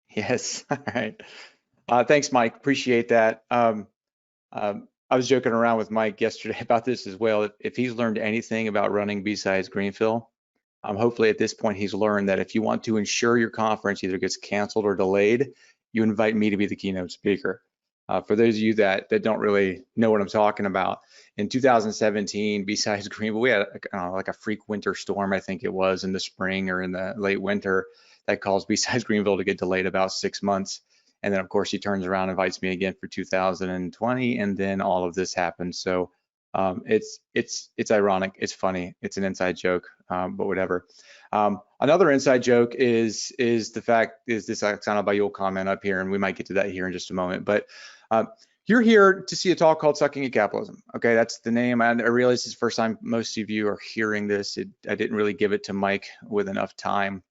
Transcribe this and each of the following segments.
Yes. All right. Thanks, Mike. Appreciate that. I was joking around with Mike yesterday about this as well. If he's learned anything about running BSides Greenville, hopefully at this point he's learned that if you want to ensure your conference either gets canceled or delayed, you invite me to be the keynote speaker. For those of you that don't really know what I'm talking about, in 2017, BSides Greenville, we had like a freak winter storm, I think it was in the spring or in the late winter, that caused BSides Greenville to get delayed about 6 months. And then of course he turns around and invites me again for 2020, and then all of this happened. So it's ironic, it's funny, it's an inside joke, but whatever. Another inside joke is this Oksana Bayul comment up here, and we might get to that here in just a moment. But you're here to see a talk called Sucking at Capitalism. Okay, that's the name. I realize it's the first time most of you are hearing this. I didn't really give it to Mike with enough time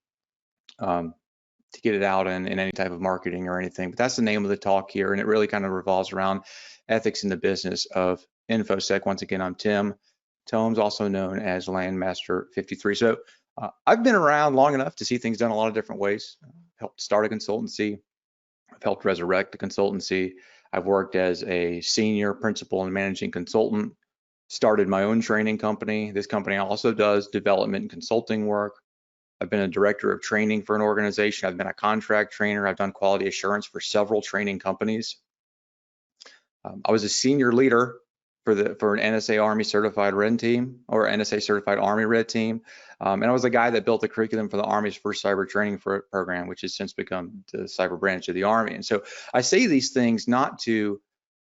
to get it out in any type of marketing or anything, but that's the name of the talk here, and it really kind of revolves around ethics in the business of InfoSec. Once again, I'm Tim Tomes, also known as Landmaster 53. So I've been around long enough to see things done a lot of different ways. I've helped start a consultancy, I've helped resurrect the consultancy, I've worked as a senior principal and managing consultant, started my own training company. This company also does development and consulting work. I've been a director of training for an organization. I've been a contract trainer. I've done quality assurance for several training companies. I was a senior leader for an NSA Army certified Red team, or NSA certified Army Red team. And I was the guy that built the curriculum for the Army's first cyber training program, which has since become the cyber branch of the Army. And so I say these things not to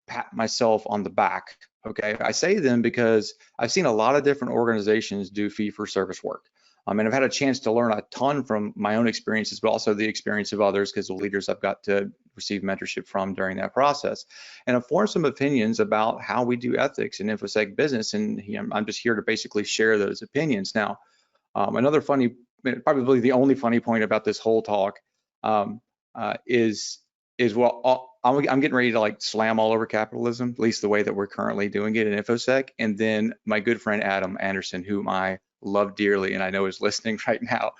pat myself on the back, okay? I say them because I've seen a lot of different organizations do fee-for-service work. And I've had a chance to learn a ton from my own experiences, but also the experience of others, because the leaders I've got to receive mentorship from during that process, and I've formed some opinions about how we do ethics in InfoSec business. And I'm just here to basically share those opinions. Now, another funny, probably the only funny point about this whole talk is well, I'm getting ready to like slam all over capitalism, at least the way that we're currently doing it in InfoSec. And then my good friend Adam Anderson, whom I love dearly and I know is listening right now,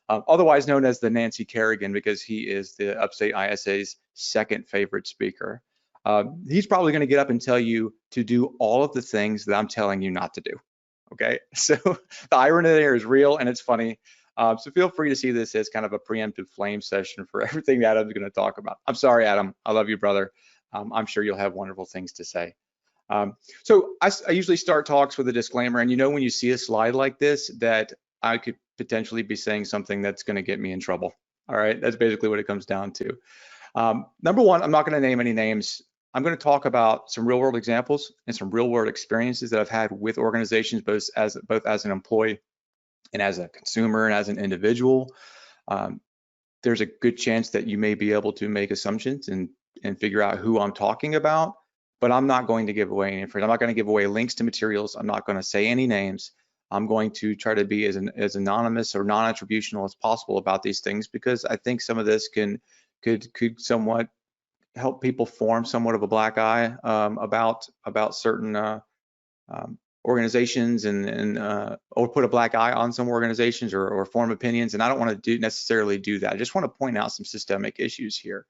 otherwise known as the Nancy Kerrigan, because he is the Upstate ISA's second favorite speaker. He's probably going to get up and tell you to do all of the things that I'm telling you not to do. Okay, so the irony there is real and it's funny. So feel free to see this as kind of a preemptive flame session for everything that Adam's going to talk about. I'm sorry, Adam. I love you, brother. I'm sure you'll have wonderful things to say. So I usually start talks with a disclaimer, and when you see a slide like this that I could potentially be saying something that's going to get me in trouble. All right, that's basically what it comes down to. Number one, I'm not going to name any names. I'm going to talk about some real world examples and some real world experiences that I've had with organizations, both as an employee and as a consumer and as an individual. There's a good chance that you may be able to make assumptions and figure out who I'm talking about, but I'm not going to give away any information. I'm not going to give away links to materials. I'm not going to say any names. I'm going to try to be as anonymous or non-attributional as possible about these things, because I think some of this could somewhat help people form somewhat of a black eye about certain organizations or put a black eye on some organizations or form opinions. And I don't want to necessarily do that. I just want to point out some systemic issues here.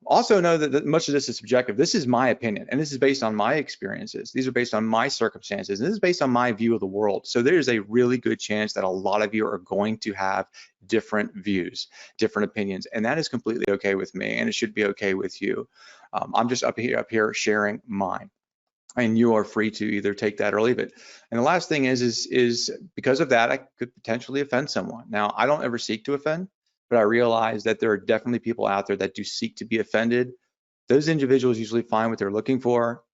Also know that much of this is subjective. This is my opinion, and this is based on my experiences. These are based on my circumstances, and this is based on my view of the world. So there's a really good chance that a lot of you are going to have different views, different opinions, and that is completely okay with me, and it should be okay with you. I'm just up here sharing mine, and you are free to either take that or leave it. And the last thing is because of that, I could potentially offend someone. Now, I don't ever seek to offend, but I realize that there are definitely people out there that do seek to be offended. Those individuals usually find what they're looking for.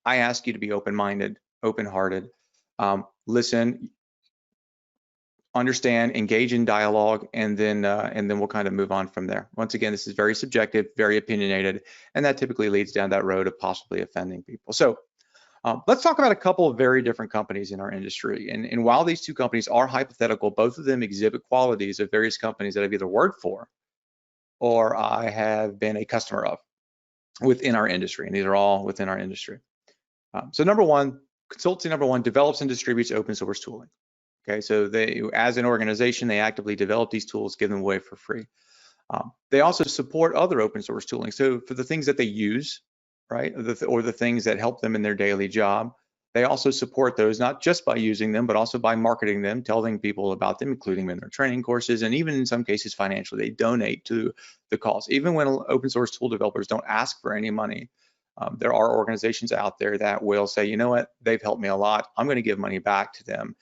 I ask you to be open-minded, open-hearted, listen, understand, engage in dialogue, and then we'll kind of move on from there. Once again, this is very subjective, very opinionated, and that typically leads down that road of possibly offending people. So let's talk about a couple of very different companies in our industry. And while these two companies are hypothetical, both of them exhibit qualities of various companies that I've either worked for or I have been a customer of within our industry. And these are all within our industry. So number one, consultancy number one develops and distributes open source tooling. Okay, so they, as an organization, they actively develop these tools, give them away for free. They also support other open source tooling. So for the things that they use, right, or the things that help them in their daily job, they also support those, not just by using them, but also by marketing them, telling people about them, including them in their training courses, and even in some cases financially, they donate to the cause. Even when open source tool developers don't ask for any money, there are organizations out there that will say, you know what, they've helped me a lot, I'm going to give money back to them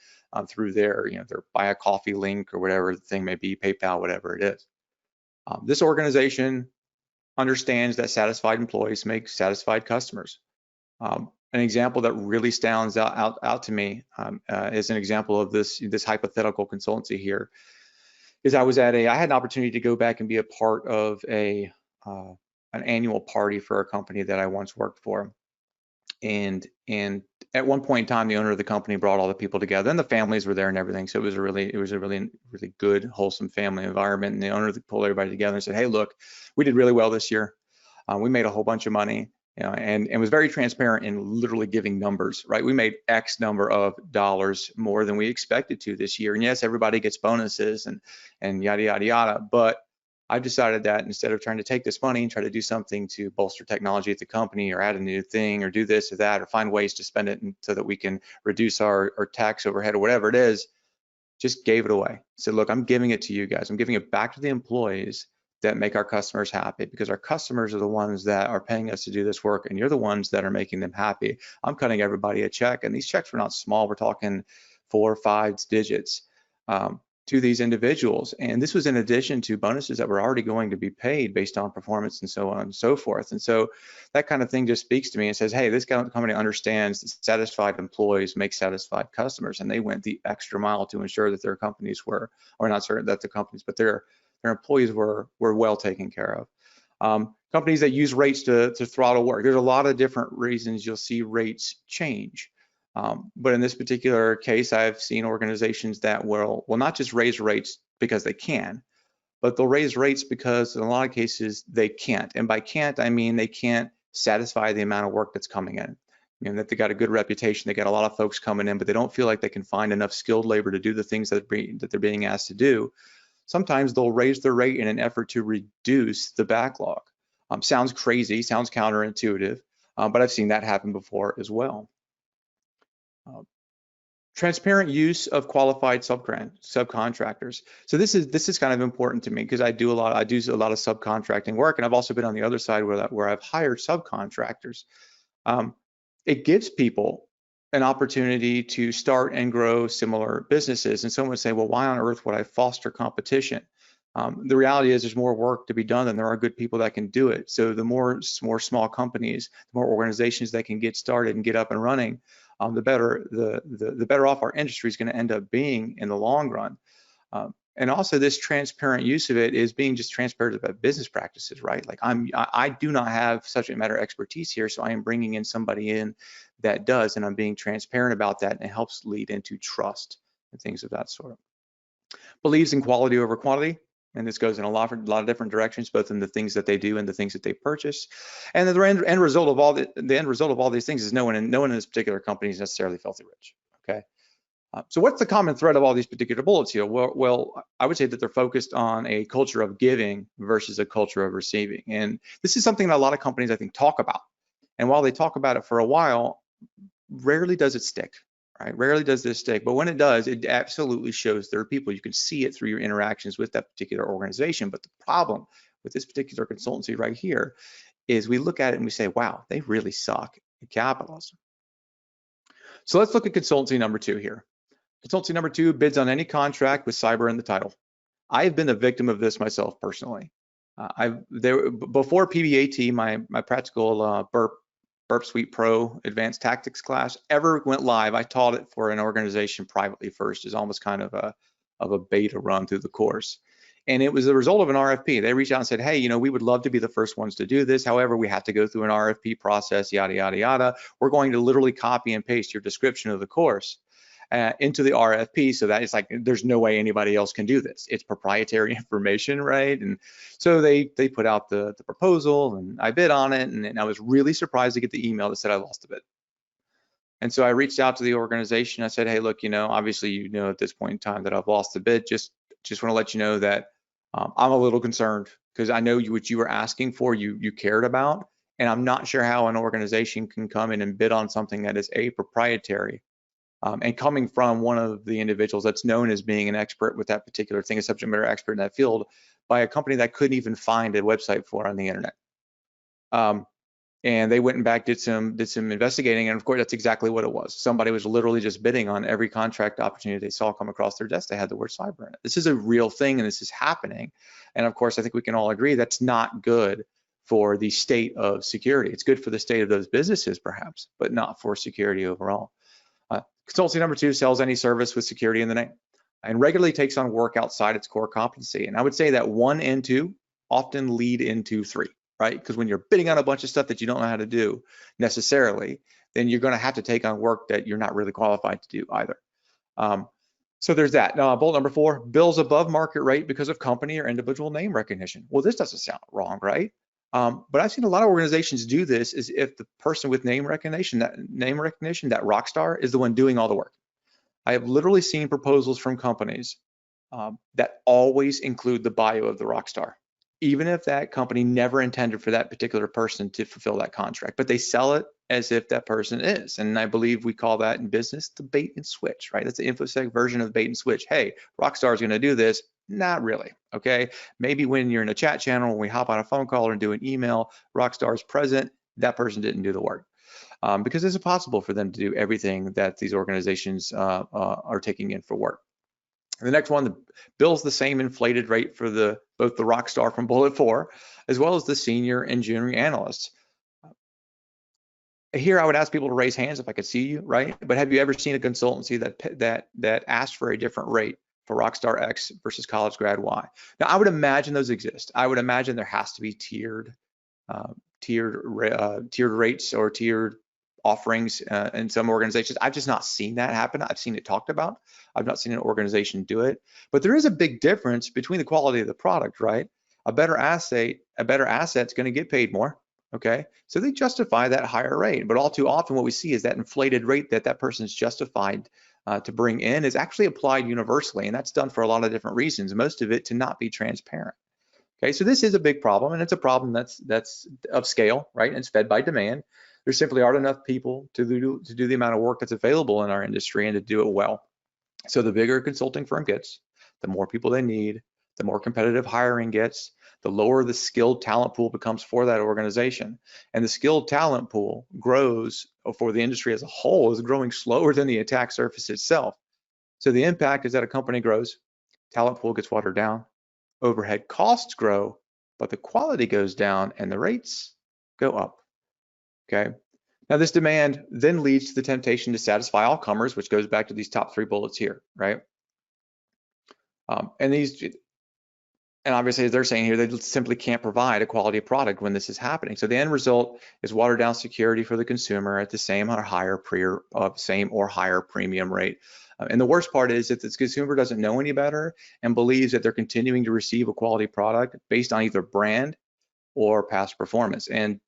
through their, their buy a coffee link or whatever the thing may be, PayPal, whatever it is. This organization understands that satisfied employees make satisfied customers. An example that really stands out to me is an example of this hypothetical consultancy here. Is I had an opportunity to go back and be a part of an annual party for a company that I once worked for, and at one point in time, the owner of the company brought all the people together, and the families were there and everything. So it was a really good, wholesome family environment. And the owner pulled everybody together and said, "Hey, look, we did really well this year. We made a whole bunch of money." And was very transparent in literally giving numbers, right? We made X number of dollars more than we expected to this year. And yes, everybody gets bonuses and yada, yada, yada. But I decided that instead of trying to take this money and try to do something to bolster technology at the company or add a new thing or do this or that or find ways to spend it so that we can reduce our tax overhead or whatever it is, just gave it away. Said, look, I'm giving it to you guys. I'm giving it back to the employees that make our customers happy, because our customers are the ones that are paying us to do this work, and you're the ones that are making them happy. I'm cutting everybody a check, and these checks were not small. We're talking 4 or 5 digits to these individuals. And this was in addition to bonuses that were already going to be paid based on performance and so on and so forth. And so that kind of thing just speaks to me and says, hey, this company understands that satisfied employees make satisfied customers, and they went the extra mile to ensure that their companies were, or not certain that the companies, but their employees were well taken care of. Companies that use rates to throttle work. There's a lot of different reasons you'll see rates change. But in this particular case, I've seen organizations that will not just raise rates because they can, but they'll raise rates because in a lot of cases they can't. And by can't, I mean they can't satisfy the amount of work that's coming in. That they got a good reputation, they got a lot of folks coming in, but they don't feel like they can find enough skilled labor to do the things that they're being asked to do. Sometimes they'll raise their rate in an effort to reduce the backlog. Sounds crazy, sounds counterintuitive, but I've seen that happen before as well. Transparent use of qualified subcontractors. So this is kind of important to me because I do a lot of subcontracting work, and I've also been on the other side where I've hired subcontractors. It gives people an opportunity to start and grow similar businesses. And someone would say, well, why on earth would I foster competition? The reality is there's more work to be done than there are good people that can do it. So the more small companies, the more organizations that can get started and get up and running, the better the better off our industry is going to end up being in the long run. And also this transparent use of it is being just transparent about business practices, right? Like I do not have subject matter expertise here, so I am bringing in somebody in that does, and I'm being transparent about that, and it helps lead into trust and things of that sort. Believes in quality over quantity, and this goes in a lot of different directions, both in the things that they do and the things that they purchase. And the end result of all these things is no one in this particular company is necessarily filthy rich. Okay. So what's the common thread of all these particular bullets here? Well, I would say that they're focused on a culture of giving versus a culture of receiving. And this is something that a lot of companies, I think, talk about. And while they talk about it for a while, rarely does it stick, right? Rarely does this stick. But when it does, it absolutely shows there are people. You can see it through your interactions with that particular organization. But the problem with this particular consultancy right here is we look at it and we say, wow, they really suck at capitalism. So let's look at consultancy number 2 here. Consultancy number 2 bids on any contract with cyber in the title. I've been a victim of this myself personally. Before PBAT, my practical Burp Suite Pro Advanced Tactics class ever went live, I taught it for an organization privately first, as almost kind of a beta run through the course. And it was the result of an RFP. They reached out and said, hey, we would love to be the first ones to do this. However, we have to go through an RFP process, yada, yada, yada. We're going to literally copy and paste your description of the course into the RFP, so that it's like there's no way anybody else can do this. It's proprietary information, right? And so they put out the proposal, and I bid on it, and I was really surprised to get the email that said I lost the bid. And so I reached out to the organization. I said, hey, look, obviously at this point in time that I've lost the bid. Just want to let you know that I'm a little concerned because I know what you were asking for, you cared about, and I'm not sure how an organization can come in and bid on something that is proprietary. And coming from one of the individuals that's known as being an expert with that particular thing, a subject matter expert in that field, by a company that couldn't even find a website for on the internet. And they went and back, did some investigating, and of course that's exactly what it was. Somebody was literally just bidding on every contract opportunity they saw come across their desk. They had the word cyber in it. This is a real thing, and this is happening. And of course, I think we can all agree that's not good for the state of security. It's good for the state of those businesses, perhaps, but not for security overall. Consultancy number 2 sells any service with security in the name and regularly takes on work outside its core competency. And I would say that 1 and 2 often lead into 3, right? Because when you're bidding on a bunch of stuff that you don't know how to do necessarily, then you're going to have to take on work that you're not really qualified to do either. So there's that. Now, bullet number 4, bills above market rate because of company or individual name recognition. Well, this doesn't sound wrong, right? But I've seen a lot of organizations do this is if the person with name recognition, that rock star, is the one doing all the work. I have literally seen proposals from companies that always include the bio of the rock star, even if that company never intended for that particular person to fulfill that contract, but they sell it as if that person is. And I believe we call that in business the bait and switch, right? That's the InfoSec version of bait and switch. Hey, Rockstar is going to do this. Not really, okay? Maybe when you're in a chat channel, when we hop on a phone call or do an email, Rockstar is present, that person didn't do the work. Because it's impossible for them to do everything that these organizations are taking in for work. And the next one, the bill's the same inflated rate for both the rock star from bullet 4, as well as the senior and junior analysts. Here, I would ask people to raise hands if I could see you, right? But have you ever seen a consultancy that asked for a different rate for Rockstar X versus college grad Y? Now, I would imagine those exist. I would imagine there has to be tiered rates or tiered offerings in some organizations. I've just not seen that happen. I've seen it talked about. I've not seen an organization do it. But there is a big difference between the quality of the product, right? A better asset's going to get paid more. Okay, so they justify that higher rate, but all too often what we see is that inflated rate that person's justified to bring in is actually applied universally, and that's done for a lot of different reasons, most of it to not be transparent. Okay, so this is a big problem, and it's a problem that's of scale, right? And it's fed by demand. There simply aren't enough people to do the amount of work that's available in our industry and to do it well. So the bigger a consulting firm gets, the more people they need, the more competitive hiring gets, the lower the skilled talent pool becomes for that organization. And the skilled talent pool grows for the industry as a whole is growing slower than the attack surface itself. So the impact is that a company grows, talent pool gets watered down, overhead costs grow, but the quality goes down and the rates go up. Okay. Now this demand then leads to the temptation to satisfy all comers, which goes back to these top 3 bullets here, right? And obviously, as they're saying here, they simply can't provide a quality product when this is happening. So the end result is watered down security for the consumer at the same or higher premium rate. And the worst part is that the consumer doesn't know any better and believes that they're continuing to receive a quality product based on either brand or past performance. And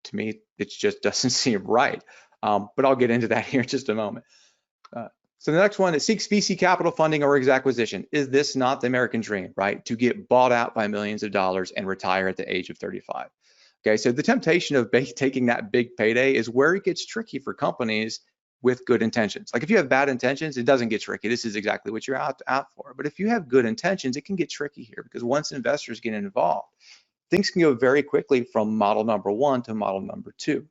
to me, it just doesn't seem right. But I'll get into that here in just a moment. So the next one, it seeks VC capital funding or acquisition. Is this not the American dream, right? To get bought out by millions of dollars and retire at the age of 35. Okay, so the temptation of taking that big payday is where it gets tricky for companies with good intentions. Like if you have bad intentions, it doesn't get tricky. This is exactly what you're out for. But if you have good intentions, it can get tricky here because once investors get involved, things can go very quickly from model number 1 to model number 2.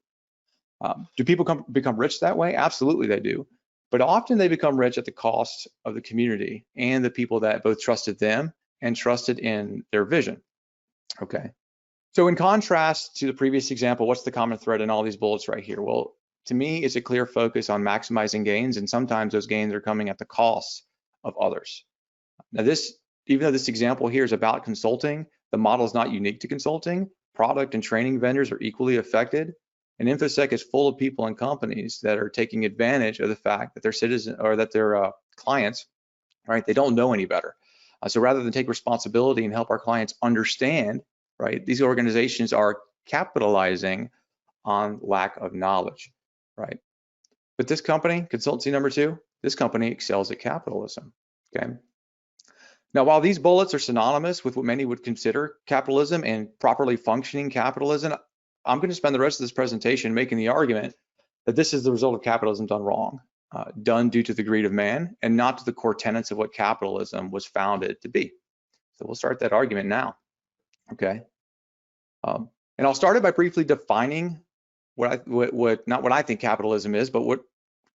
Do people become rich that way? Absolutely they do. But often they become rich at the cost of the community and the people that both trusted them and trusted in their vision. Okay. So in contrast to the previous example, what's the common thread in all these bullets right here? Well, to me, it's a clear focus on maximizing gains, and sometimes those gains are coming at the cost of others. Now even though this example here is about consulting, the model is not unique to consulting. Product and training vendors are equally affected. And InfoSec is full of people and companies that are taking advantage of the fact that their citizens or that their clients, right, they don't know any better. So rather than take responsibility and help our clients understand, right, these organizations are capitalizing on lack of knowledge, right? But this company, consultancy number 2, this company excels at capitalism, okay? Now, while these bullets are synonymous with what many would consider capitalism and properly functioning capitalism, I'm going to spend the rest of this presentation making the argument that this is the result of capitalism done wrong, done due to the greed of man and not to the core tenets of what capitalism was founded to be. So we'll start that argument now, okay? And I'll start it by briefly defining not what I think capitalism is, but what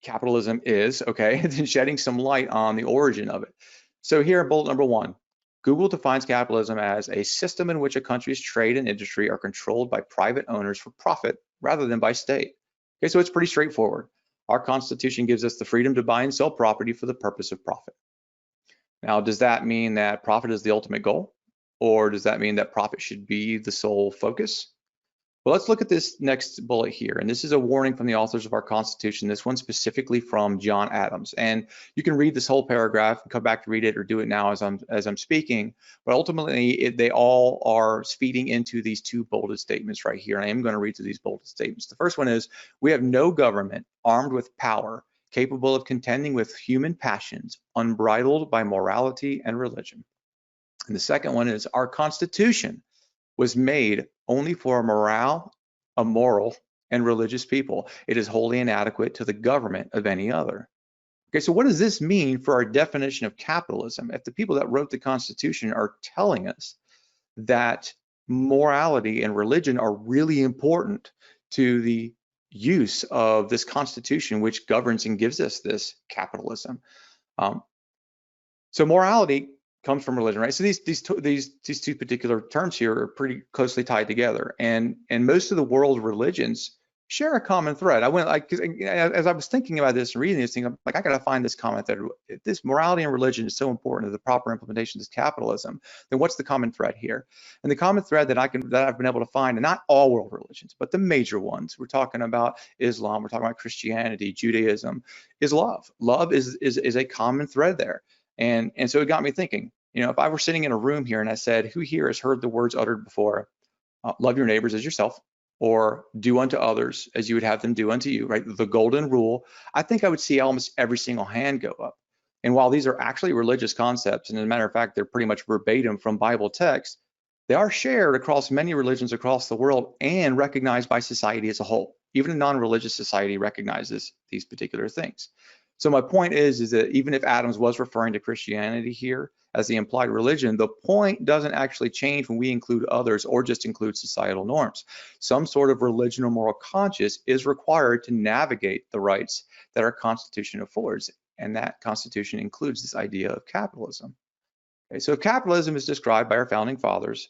capitalism is, okay? And then shedding some light on the origin of it. So here in bullet number 1, Google defines capitalism as a system in which a country's trade and industry are controlled by private owners for profit rather than by state. Okay, so it's pretty straightforward. Our Constitution gives us the freedom to buy and sell property for the purpose of profit. Now, does that mean that profit is the ultimate goal? Or does that mean that profit should be the sole focus? Well, let's look at this next bullet here. And this is a warning from the authors of our Constitution, this one specifically from John Adams. And you can read this whole paragraph and come back to read it or do it now as I'm speaking. But ultimately, they all are feeding into these two bolded statements right here. And I am going to read through these bolded statements. The first one is, we have no government armed with power capable of contending with human passions, unbridled by morality and religion. And the second one is, our Constitution was made only for a moral and religious people. It is wholly inadequate to the government of any other. Okay, so what does this mean for our definition of capitalism? If the people that wrote the Constitution are telling us that morality and religion are really important to the use of this Constitution, which governs and gives us this capitalism. So morality comes from religion, right? So these two particular terms here are pretty closely tied together, and most of the world religions share a common thread. As I was thinking about this and reading this thing, I'm like, I got to find this common thread. If this morality and religion is so important to the proper implementation of capitalism, then what's the common thread here? And the common thread that I've been able to find, and not all world religions, but the major ones, we're talking about Islam, we're talking about Christianity, Judaism, is love. Love is a common thread there. And so it got me thinking, you know, if I were sitting in a room here and I said, who here has heard the words uttered before, love your neighbors as yourself, or do unto others as you would have them do unto you, right? The golden rule. I think I would see almost every single hand go up. And while these are actually religious concepts, and as a matter of fact, they're pretty much verbatim from Bible text, they are shared across many religions across the world and recognized by society as a whole. Even a non-religious society recognizes these particular things. So my point is that even if Adams was referring to Christianity here as the implied religion, the point doesn't actually change when we include others or just include societal norms. Some sort of religion or moral conscience is required to navigate the rights that our Constitution affords, and that Constitution includes this idea of capitalism. Okay, so capitalism is described by our founding fathers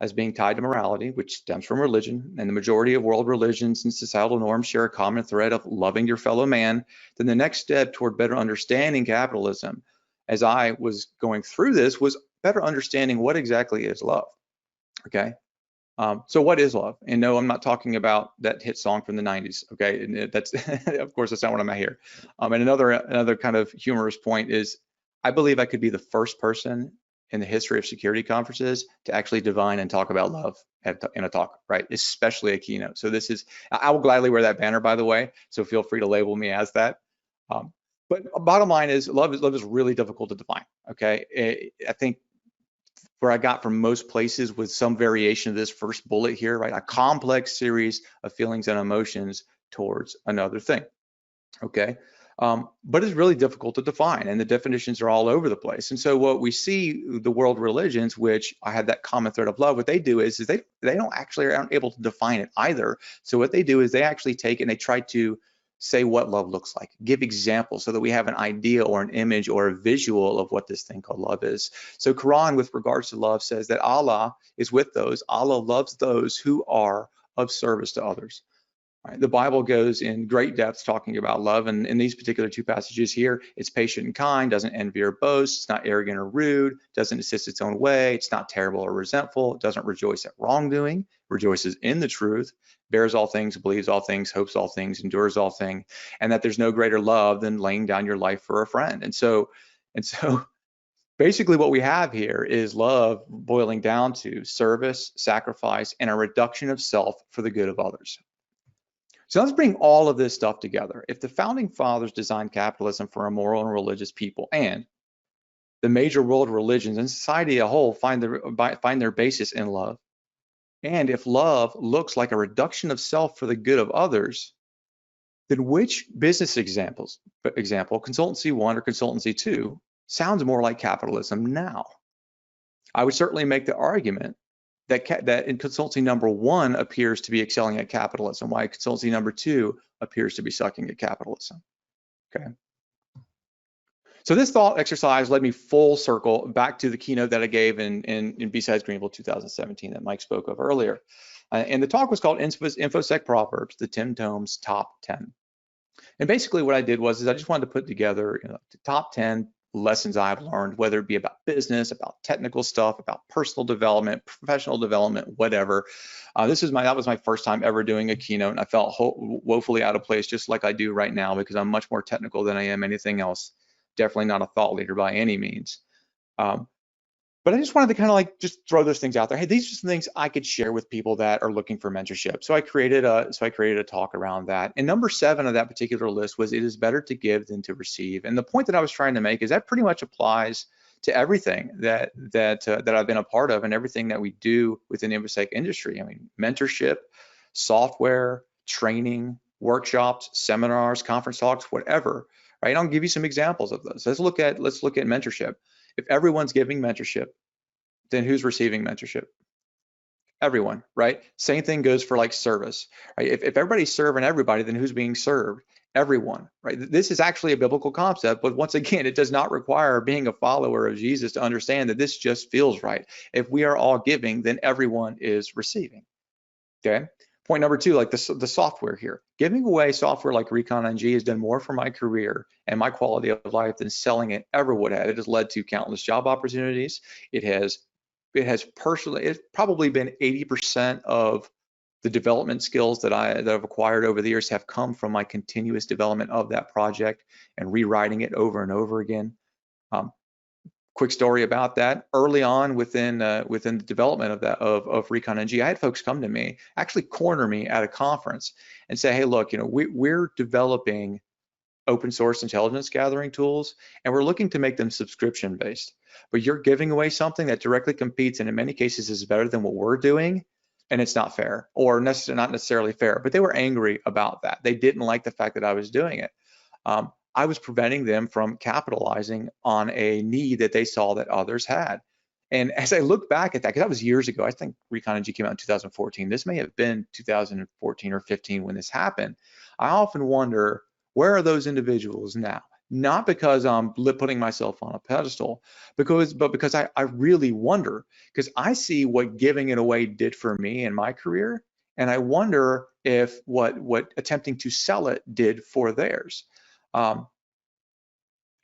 as being tied to morality, which stems from religion, and the majority of world religions and societal norms share a common thread of loving your fellow man, then the next step toward better understanding capitalism, as I was going through this, was better understanding what exactly is love, okay? So what is love? And no, I'm not talking about that hit song from the 90s, okay? And that's, of course, that's not what I'm at here. And another kind of humorous point is, I believe I could be the first person in the history of security conferences to actually define and talk about love in a talk, right? Especially a keynote. So this is, I will gladly wear that banner, by the way, so feel free to label me as that. But bottom line is, love is really difficult to define, okay? I think where I got from most places with some variation of this first bullet here, right? A complex series of feelings and emotions towards another thing, okay? But it's really difficult to define, and the definitions are all over the place. And so what we see, the world religions, which I had that common thread of love, what they do is they don't actually aren't able to define it either. So what they do is they actually take and they try to say what love looks like, give examples so that we have an idea or an image or a visual of what this thing called love is. So Quran, with regards to love, says that Allah is with those, Allah loves those who are of service to others. Right. The Bible goes in great depth talking about love, and in these particular two passages here, it's patient and kind, doesn't envy or boast, it's not arrogant or rude, doesn't insist its own way, it's not terrible or resentful, it doesn't rejoice at wrongdoing, rejoices in the truth, bears all things, believes all things, hopes all things, endures all things, and that there's no greater love than laying down your life for a friend. And so basically what we have here is love boiling down to service, sacrifice, and a reduction of self for the good of others. So let's bring all of this stuff together. If the founding fathers designed capitalism for a moral and religious people, and The major world religions and society as a whole find their basis in love. And if love looks like a reduction of self for the good of others, then which business example, consultancy 1 or consultancy 2, sounds more like capitalism now? I would certainly make the argument that in consultancy number 1 appears to be excelling at capitalism, while consultancy number 2 appears to be sucking at capitalism. Okay. So this thought exercise led me full circle back to the keynote that I gave in BSides Greenville 2017 that Mike spoke of earlier. And the talk was called InfoSec Proverbs, the Tim Tome's Top 10. And basically what I did was I just wanted to put together the top 10 lessons I've learned, whether it be about business, about technical stuff, about personal development, professional development, whatever. That was my first time ever doing a keynote, and I felt woefully out of place, just like I do right now, because I'm much more technical than I am anything else. Definitely not a thought leader by any means. But I just wanted to kind of like just throw those things out there. Hey, these are some things I could share with people that are looking for mentorship. So I created a talk around that. And number 7 of that particular list was, it is better to give than to receive. And the point that I was trying to make is that pretty much applies to everything that I've been a part of and everything that we do within the InfoSec industry. I mean, mentorship, software, training, workshops, seminars, conference talks, whatever. Right? I'll give you some examples of those. Let's look at mentorship. If everyone's giving mentorship, then who's receiving mentorship? Everyone, right? Same thing goes for like service, right? If everybody's serving everybody, then who's being served? Everyone, right? This is actually a biblical concept, but once again, it does not require being a follower of Jesus to understand that this just feels right. If we are all giving, then everyone is receiving, okay? Point number 2, like the software here. Giving away software like Recon NG has done more for my career and my quality of life than selling it ever would have. It has led to countless job opportunities. It's probably been 80% of the development skills that I've acquired over the years have come from my continuous development of that project and rewriting it over and over again. Quick story about that. Early on within the development of Recon NG, I had folks come to me, actually corner me at a conference and say, hey, look, we're developing open source intelligence gathering tools, and we're looking to make them subscription based. But you're giving away something that directly competes and in many cases is better than what we're doing, and it's not fair, or not necessarily fair, but they were angry about that. They didn't like the fact that I was doing it. I was preventing them from capitalizing on a need that they saw that others had. And as I look back at that, because that was years ago, I think Recon NG came out in 2014. This may have been 2014 or 15 when this happened. I often wonder, where are those individuals now? Not because I'm putting myself on a pedestal, but because I really wonder, because I see what giving it away did for me in my career, and I wonder if what attempting to sell it did for theirs. And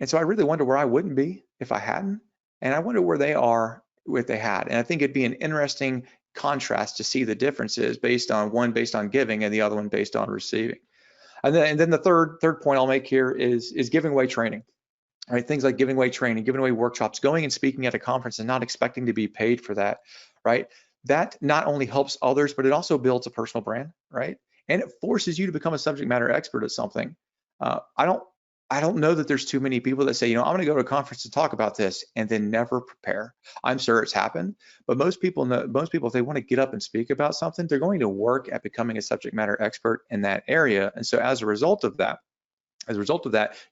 so I really wonder where I wouldn't be if I hadn't, and I wonder where they are if they had. And I think it'd be an interesting contrast to see the differences based on giving and the other one based on receiving. And then the third point I'll make here is giving away training. Right? Things like giving away training, giving away workshops, going and speaking at a conference and not expecting to be paid for that, right? That not only helps others, but it also builds a personal brand, right? And it forces you to become a subject matter expert at something. I don't know that there's too many people that say, I'm going to go to a conference to talk about this and then never prepare. I'm sure it's happened, but most people, if they want to get up and speak about something, they're going to work at becoming a subject matter expert in that area. And so as a result of that,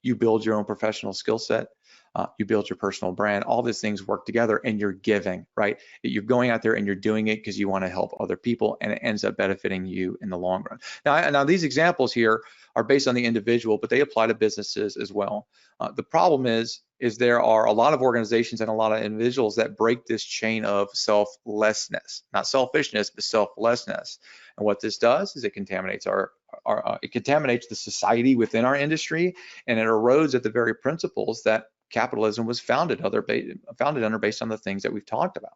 you build your own professional skill set, you build your personal brand, all these things work together, and you're giving, right? You're going out there and you're doing it because you want to help other people, and it ends up benefiting you in the long run. Now these examples here are based on the individual, but they apply to businesses as well. The problem is there are a lot of organizations and a lot of individuals that break this chain of selflessness, not selfishness, but selflessness. And what this does is it contaminates it contaminates the society within our industry, and it erodes at the very principles that capitalism was founded under based on the things that we've talked about.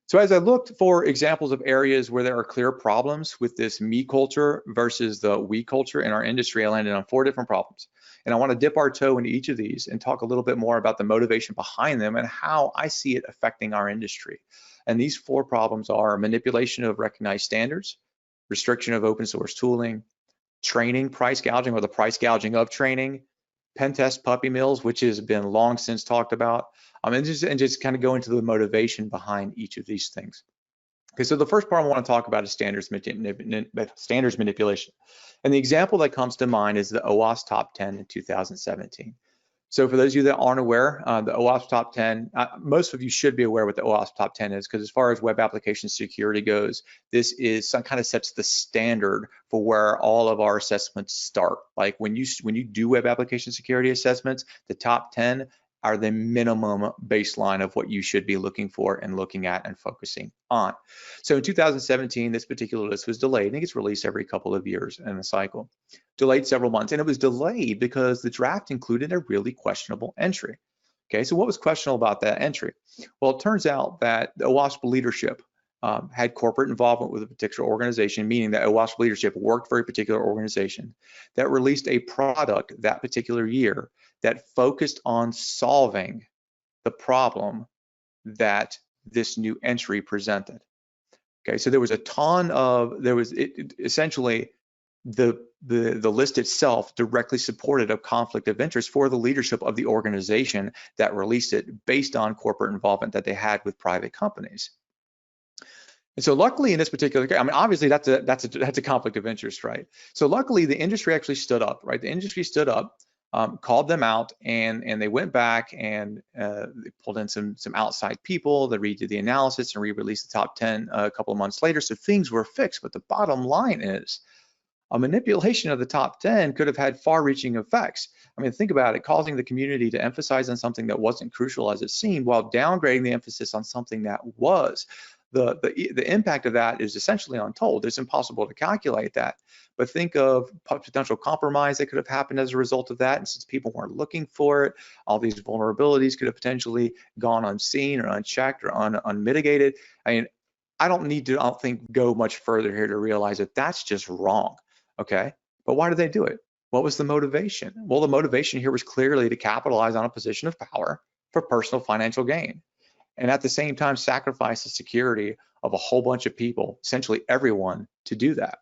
So as I looked for examples of areas where there are clear problems with this me culture versus the we culture in our industry, I landed on 4 different problems. And I want to dip our toe into each of these and talk a little bit more about the motivation behind them and how I see it affecting our industry. And these 4 problems are manipulation of recognized standards, restriction of open source tooling, training price gouging or the price gouging of training, Pentest puppy mills, which has been long since talked about, and just kind of go into the motivation behind each of these things. Okay, so the first part I want to talk about is standards manipulation. And the example that comes to mind is the OWASP Top 10 in 2017. So for those of you that aren't aware, the OWASP Top 10, most of you should be aware what the OWASP Top 10 is, because as far as web application security goes, this is some kind of sets the standard for where all of our assessments start. Like when you do web application security assessments, the top 10 are the minimum baseline of what you should be looking for and looking at and focusing on. So in 2017, this particular list was delayed. I think it's released every couple of years in a cycle. Delayed several months, and it was delayed because the draft included a really questionable entry. Okay, so what was questionable about that entry? Well, it turns out that the OWASP leadership had corporate involvement with a particular organization, meaning that OWASP leadership worked for a particular organization that released a product that particular year that focused on solving the problem that this new entry presented. Okay, so there was a ton of, essentially the list itself directly supported a conflict of interest for the leadership of the organization that released it based on corporate involvement that they had with private companies. And so luckily in this particular case, I mean, obviously that's a conflict of interest, right? So luckily the industry actually stood up, right? The industry stood up, called them out, and they went back and they pulled in some outside people that redid the analysis and re-released the top 10 a couple of months later. So things were fixed, but the bottom line is a manipulation of the top 10 could have had far-reaching effects. I mean, think about it, causing the community to emphasize on something that wasn't crucial as it seemed while downgrading the emphasis on something that was. The impact of that is essentially untold. It's impossible to calculate that. But think of potential compromise that could have happened as a result of that. And since people weren't looking for it, all these vulnerabilities could have potentially gone unseen or unchecked or unmitigated. I mean, I don't think go much further here to realize that that's just wrong. Okay, but why did they do it? What was the motivation? Well, the motivation here was clearly to capitalize on a position of power for personal financial gain, and at the same time sacrifice the security of a whole bunch of people, essentially everyone, to do that.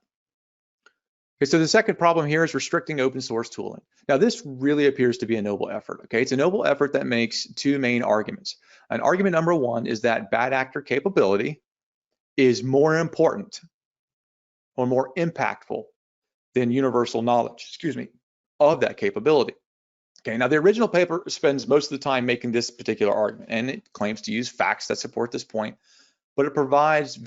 Okay, so the second problem here is restricting open source tooling. Now, this really appears to be a noble effort. Okay, it's a noble effort that makes two main arguments. And argument number one is that bad actor capability is more important or more impactful than universal knowledge, of that capability. Okay, now the original paper spends most of the time making this particular argument, and it claims to use facts that support this point, but it provides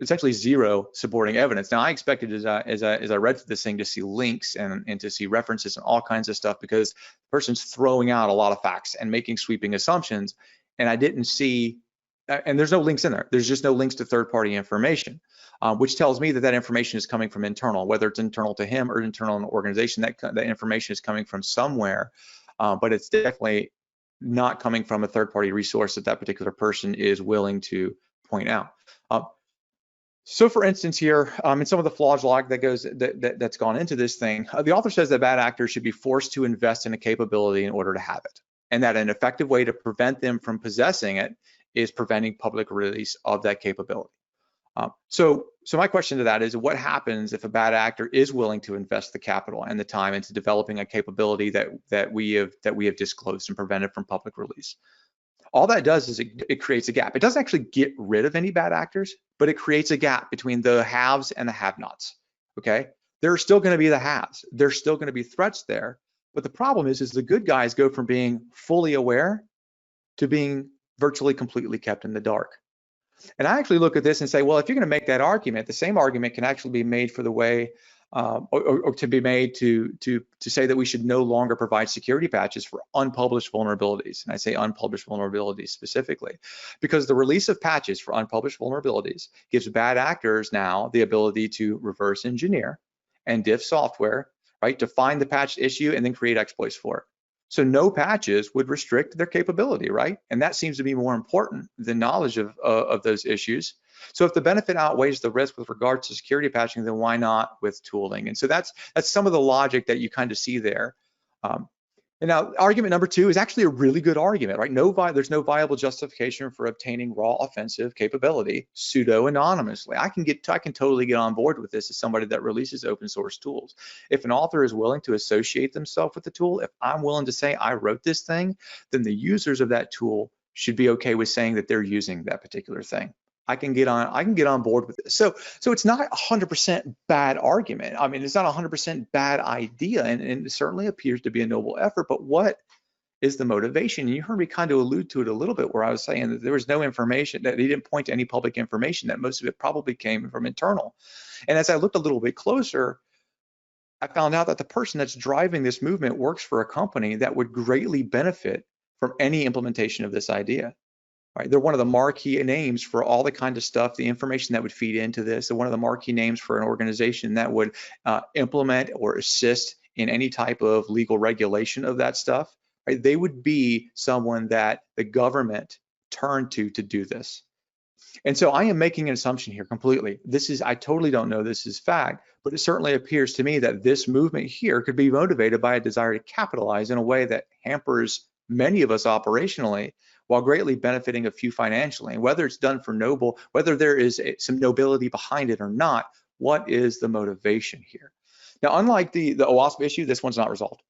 essentially zero supporting evidence. Now I expected as I read through this thing to see links and to see references and all kinds of stuff, because the person's throwing out a lot of facts and making sweeping assumptions, and I didn't see, and there's no links in there. There's just no links to third-party information. Which tells me that that information is coming from internal, whether it's internal to him or internal in the organization. That information is coming from somewhere, but it's definitely not coming from a third-party resource that particular person is willing to point out. So, for instance, here in some of the flawed log that's gone into this thing, the author says that bad actors should be forced to invest in a capability in order to have it, and that an effective way to prevent them from possessing it is preventing public release of that capability. So my question to that is, what happens if a bad actor is willing to invest the capital and the time into developing a capability that we have disclosed and prevented from public release? All that does is it creates a gap. It doesn't actually get rid of any bad actors, but it creates a gap between the haves and the have-nots. Okay, there are still going to be the haves. There's still going to be threats there, but the problem is the good guys go from being fully aware to being virtually completely kept in the dark. And I actually look at this and say, well, if you're going to make that argument, the same argument can actually be made for the way, or to be made to say that we should no longer provide security patches for unpublished vulnerabilities. And I say unpublished vulnerabilities specifically, because the release of patches for unpublished vulnerabilities gives bad actors now the ability to reverse engineer and diff software, right, to find the patched issue and then create exploits for it. So no patches would restrict their capability, right? And that seems to be more important than knowledge of those issues. So if the benefit outweighs the risk with regards to security patching, then why not with tooling? And so that's some of the logic that you kind of see there. And now argument number 2 is actually a really good argument, right? There's no viable justification for obtaining raw offensive capability pseudo-anonymously. I can totally get on board with this as somebody that releases open source tools. If an author is willing to associate themselves with the tool, if I'm willing to say I wrote this thing, then the users of that tool should be okay with saying that they're using that particular thing. I can get on board with this. So it's not 100% bad argument. I mean, it's not 100% bad idea, and it certainly appears to be a noble effort, but what is the motivation? And you heard me kind of allude to it a little bit where I was saying that there was no information, that he didn't point to any public information, that most of it probably came from internal. And as I looked a little bit closer, I found out that the person that's driving this movement works for a company that would greatly benefit from any implementation of this idea. Right, they're one of the marquee names for all the kind of stuff, the information that would feed into this. They're one of the marquee names for an organization that would implement or assist in any type of legal regulation of that stuff. Right, they would be someone that the government turned to do this. And so I am making an assumption here completely. I totally don't know this is fact, but it certainly appears to me that this movement here could be motivated by a desire to capitalize in a way that hampers many of us operationally, while greatly benefiting a few financially. And whether it's done for noble, whether there is some nobility behind it or not, what is the motivation here? Now, unlike the OWASP issue, this one's not resolved.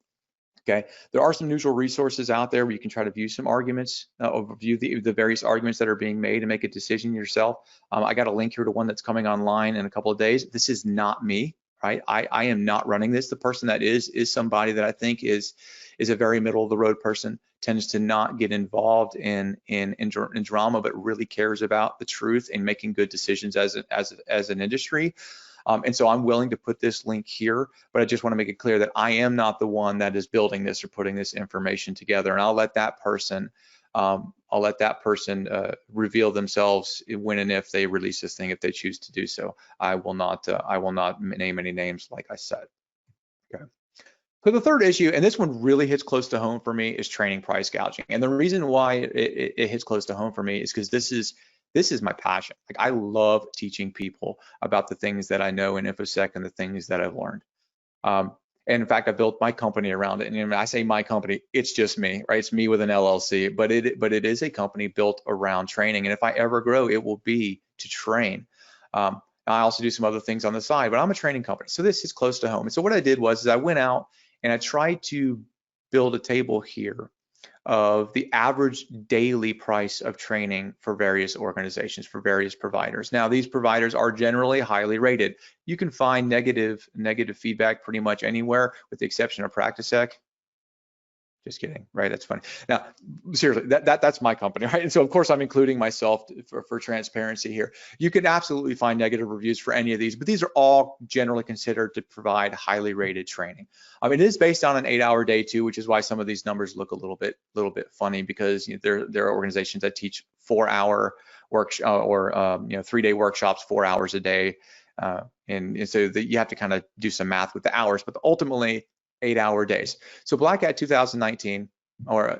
Okay, there are some neutral resources out there where you can try to view some arguments, view the various arguments that are being made and make a decision yourself. I got a link here to one that's coming online in a couple of days. This is not me, right? I am not running this. The person that is somebody that I think is a very middle of the road person, tends to not get involved in drama, but really cares about the truth and making good decisions as an industry. And so I'm willing to put this link here, but I just want to make it clear that I am not the one that is building this or putting this information together. And I'll let that person reveal themselves when and if they release this thing, if they choose to do so. I will not name any names, like I said. Okay. So the third issue, and this one really hits close to home for me, is training price gouging. And the reason why it hits close to home for me is because this is my passion. Like, I love teaching people about the things that I know in InfoSec and the things that I've learned. And in fact, I built my company around it. And when I say my company, it's just me, right? It's me with an LLC, but it is a company built around training. And if I ever grow, it will be to train. I also do some other things on the side, but I'm a training company. So this is close to home. And so what I did was I went out and I tried to build a table here of the average daily price of training for various organizations, for various providers. Now, these providers are generally highly rated. You can find negative feedback pretty much anywhere, with the exception of PracticeSec. Just kidding, right? That's funny. Now, seriously, that's my company, right? And so, of course, I'm including myself for transparency here. You can absolutely find negative reviews for any of these, but these are all generally considered to provide highly rated training. I mean, it is based on an 8-hour day too, which is why some of these numbers look a little bit funny, because there are organizations that teach 4-hour workshop or 3-day workshops, 4 hours a day, and so you have to kind of do some math with the hours, but ultimately 8-hour days. So Black Hat 2019,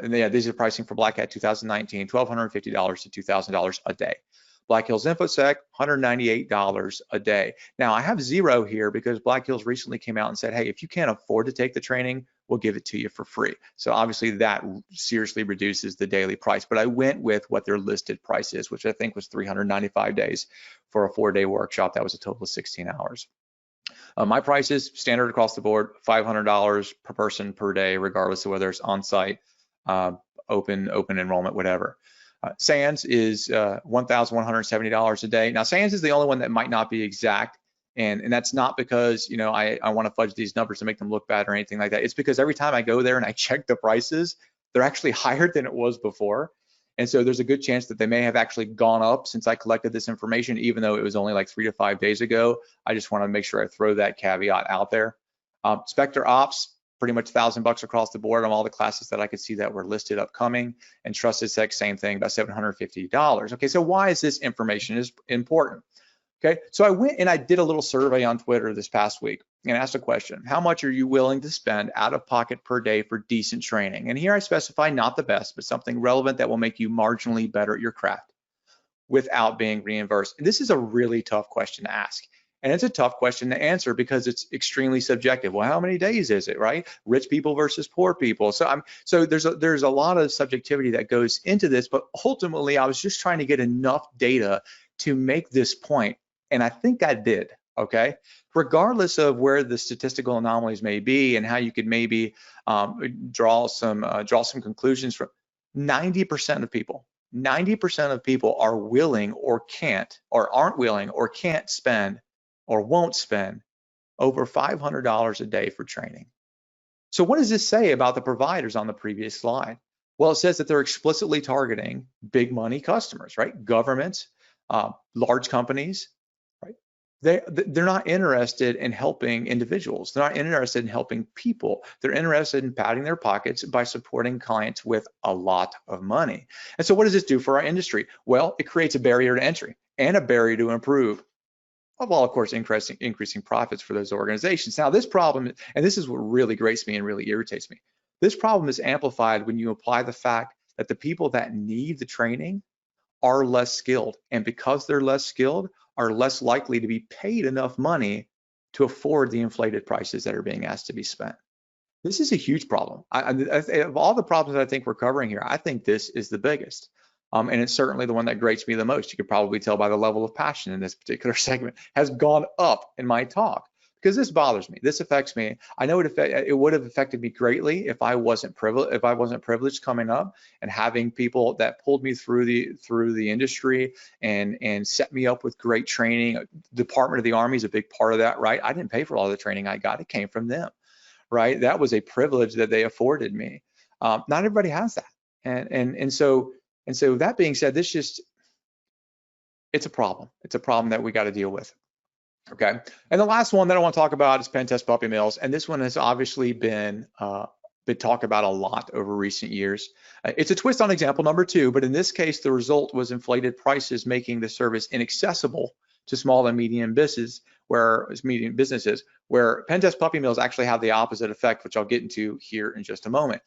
these are pricing for Black Hat 2019, $1,250 to $2,000 a day. Black Hills InfoSec, $198 a day. Now I have zero here because Black Hills recently came out and said, hey, if you can't afford to take the training, we'll give it to you for free. So obviously that seriously reduces the daily price, but I went with what their listed price is, which I think was 395 days for a 4-day workshop. That was a total of 16 hours. My price is standard across the board, $500 per person per day, regardless of whether it's on-site, open enrollment, whatever. SANS is $1,170 a day. Now, SANS is the only one that might not be exact, and that's not because I want to fudge these numbers to make them look bad or anything like that. It's because every time I go there and I check the prices, they're actually higher than it was before. And so there's a good chance that they may have actually gone up since I collected this information, even though it was only like 3 to 5 days ago. I just want to make sure I throw that caveat out there. Spectre Ops, pretty much $1,000 across the board on all the classes that I could see that were listed upcoming. And Trusted Sec, same thing, about $750. Okay, so why is this information important? Okay, so I went and I did a little survey on Twitter this past week and asked a question: how much are you willing to spend out of pocket per day for decent training? And here I specify not the best, but something relevant that will make you marginally better at your craft without being reimbursed. And this is a really tough question to ask. And it's a tough question to answer because it's extremely subjective. Well, how many days is it, right? Rich people versus poor people. So there's a lot of subjectivity that goes into this, but ultimately I was just trying to get enough data to make this point, and I think I did, okay? Regardless of where the statistical anomalies may be and how you could maybe draw some conclusions from, 90% of people are willing or can't, or aren't willing or can't spend or won't spend over $500 a day for training. So what does this say about the providers on the previous slide? Well, it says that they're explicitly targeting big money customers, right? Governments, large companies, right? They're not interested in helping individuals. They're not interested in helping people. They're interested in padding their pockets by supporting clients with a lot of money. And so what does this do for our industry? Well, it creates a barrier to entry and a barrier to improve, while of course increasing profits for those organizations. Now this problem, and this is what really grates me and really irritates me, this problem is amplified when you apply the fact that the people that need the training are less skilled, and because they're less skilled, are less likely to be paid enough money to afford the inflated prices that are being asked to be spent. This is a huge problem. Of all the problems that I think we're covering here, I think this is the biggest. And it's certainly the one that grates me the most. You could probably tell by the level of passion in this particular segment has gone up in my talk, because this bothers me. This affects me. I know it would have affected me greatly if I wasn't privileged coming up and having people that pulled me through the industry and set me up with great training. Department of the Army is a big part of that, right? I didn't pay for all the training I got. It came from them, right? That was a privilege that they afforded me. Not everybody has that, and so that being said, it's a problem. It's a problem that we got to deal with. Okay, and the last one that I want to talk about is Pentest puppy mills, and this one has obviously been talked about a lot over recent years. It's a twist on example number 2, but in this case, the result was inflated prices, making the service inaccessible to small and medium businesses, where Pentest puppy mills actually have the opposite effect, which I'll get into here in just a moment.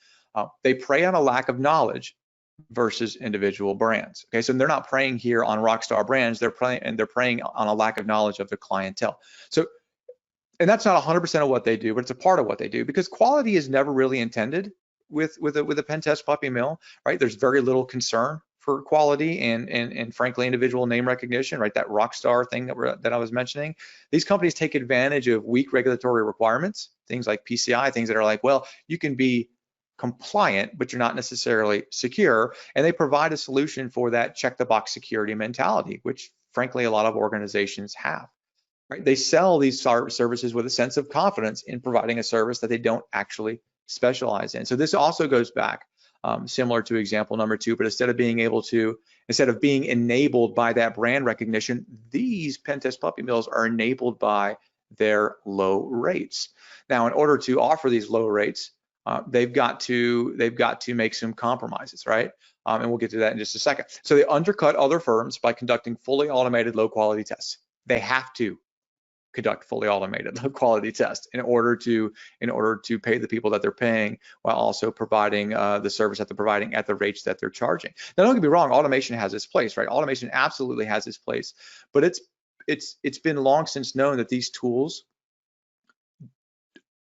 They prey on a lack of knowledge versus individual brands. Okay, so they're not preying here on rockstar brands, they're preying on a lack of knowledge of the clientele. So, and that's not 100% of what they do, but it's a part of what they do, because quality is never really intended with a Pentest puppy mill, right? There's very little concern for quality and frankly individual name recognition, right? That rockstar thing that I was mentioning. These companies take advantage of weak regulatory requirements, things like PCI, things that are like, well, you can be compliant, but you're not necessarily secure. And they provide a solution for that check the box security mentality, which frankly, a lot of organizations have, right? They sell these services with a sense of confidence in providing a service that they don't actually specialize in. So this also goes back similar to example number 2, but instead of being enabled by that brand recognition, these Pentest puppy mills are enabled by their low rates. Now, in order to offer these low rates, they've got to make some compromises, right? And we'll get to that in just a second. So they undercut other firms by conducting fully automated low quality tests. They have to conduct fully automated low quality tests in order to pay the people that they're paying, while also providing the service that they're providing at the rates that they're charging. Now, don't get me wrong, automation has its place, right? Automation absolutely has its place, but it's been long since known that these tools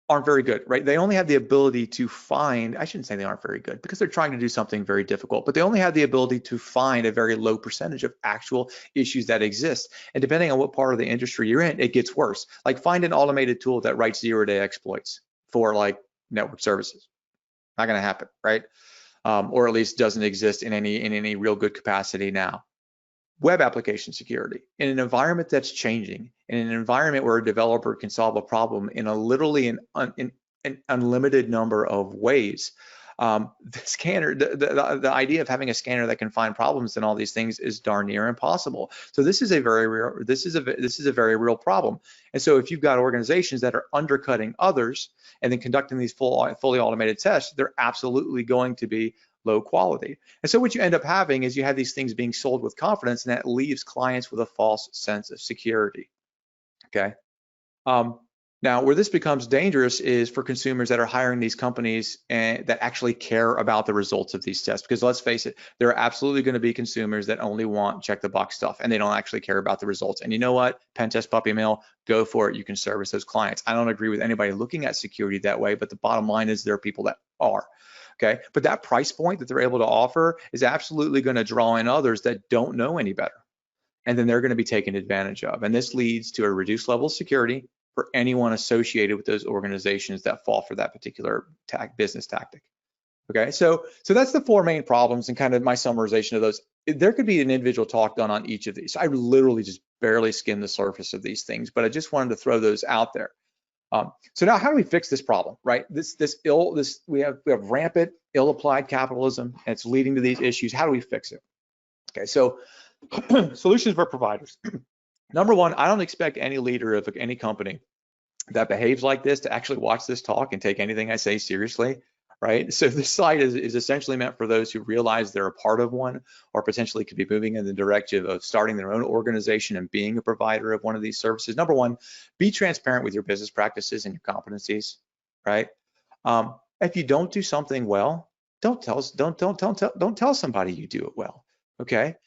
aren't very good, right? They only have the ability to find, I shouldn't say they aren't very good, because they're trying to do something very difficult, but they only have the ability to find a very low percentage of actual issues that exist. And depending on what part of the industry you're in, it gets worse. Like, find an automated tool that writes zero-day exploits for like network services. Not gonna happen, right? Or at least doesn't exist in any real good capacity now. Web application security, in an environment that's changing, in an environment where a developer can solve a problem in an unlimited number of ways. The scanner, the idea of having a scanner that can find problems and all these things is darn near impossible. So this is a very real problem. And so if you've got organizations that are undercutting others and then conducting these fully automated tests, they're absolutely going to be low quality. And so what you end up having is you have these things being sold with confidence, and that leaves clients with a false sense of security. Okay. Now, where this becomes dangerous is for consumers that are hiring these companies and that actually care about the results of these tests. Because let's face it, there are absolutely going to be consumers that only want check the box stuff and they don't actually care about the results. And you know what? Pentest puppy mill, go for it. You can service those clients. I don't agree with anybody looking at security that way, but the bottom line is there are people that are. Okay, but that price point that they're able to offer is absolutely going to draw in others that don't know any better. And then they're going to be taken advantage of. And this leads to a reduced level of security for anyone associated with those organizations that fall for that particular business tactic. Okay, so that's the four main problems and kind of my summarization of those. There could be an individual talk done on each of these. I literally just barely skimmed the surface of these things, but I just wanted to throw those out there. So now, how do we fix this problem, right? We have rampant ill-applied capitalism, and it's leading to these issues. How do we fix it? Okay, so solutions for providers. Number one, I don't expect any leader of any company that behaves like this to actually watch this talk and take anything I say seriously, right? So this slide is essentially meant for those who realize they're a part of one or potentially could be moving in the direction of starting their own organization and being a provider of one of these services. Number one, be transparent with your business practices and your competencies, right? If you don't do something well, don't tell somebody you do it well, okay?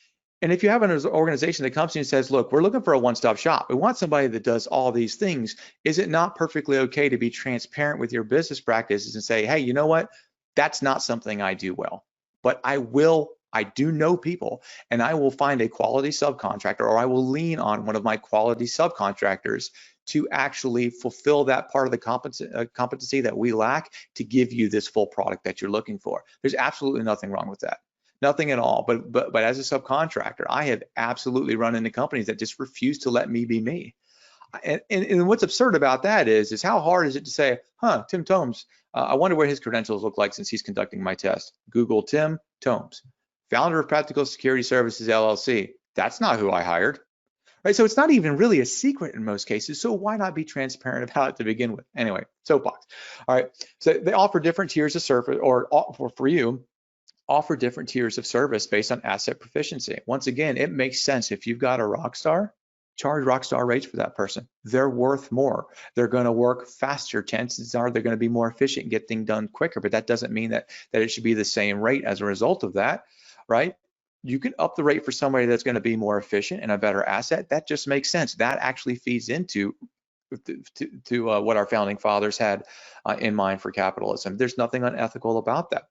And if you have an organization that comes to you and says, look, we're looking for a one-stop shop. We want somebody that does all these things. Is it not perfectly okay to be transparent with your business practices and say, hey, you know what? That's not something I do well, but I do know people and I will find a quality subcontractor or I will lean on one of my quality subcontractors to actually fulfill that part of the competency that we lack to give you this full product that you're looking for. There's absolutely nothing wrong with that. Nothing at all. But as a subcontractor, I have absolutely run into companies that just refuse to let me be me. And what's absurd about that is how hard is it to say, Tim Tomes, I wonder what his credentials look like since he's conducting my test. Google Tim Tomes, founder of Practical Security Services, LLC. That's not who I hired. Right? So it's not even really a secret in most cases. So why not be transparent about it to begin with? Anyway, soapbox. All right. So they offer different tiers of service, or for you, offer different tiers of service based on asset proficiency. Once again, it makes sense. If you've got a rock star, charge rock star rates for that person. They're worth more. They're going to work faster. Chances are they're going to be more efficient and get things done quicker, but that doesn't mean that it should be the same rate as a result of that, right? You can up the rate for somebody that's going to be more efficient and a better asset. That just makes sense. That actually feeds into what our founding fathers had in mind for capitalism. There's nothing unethical about that.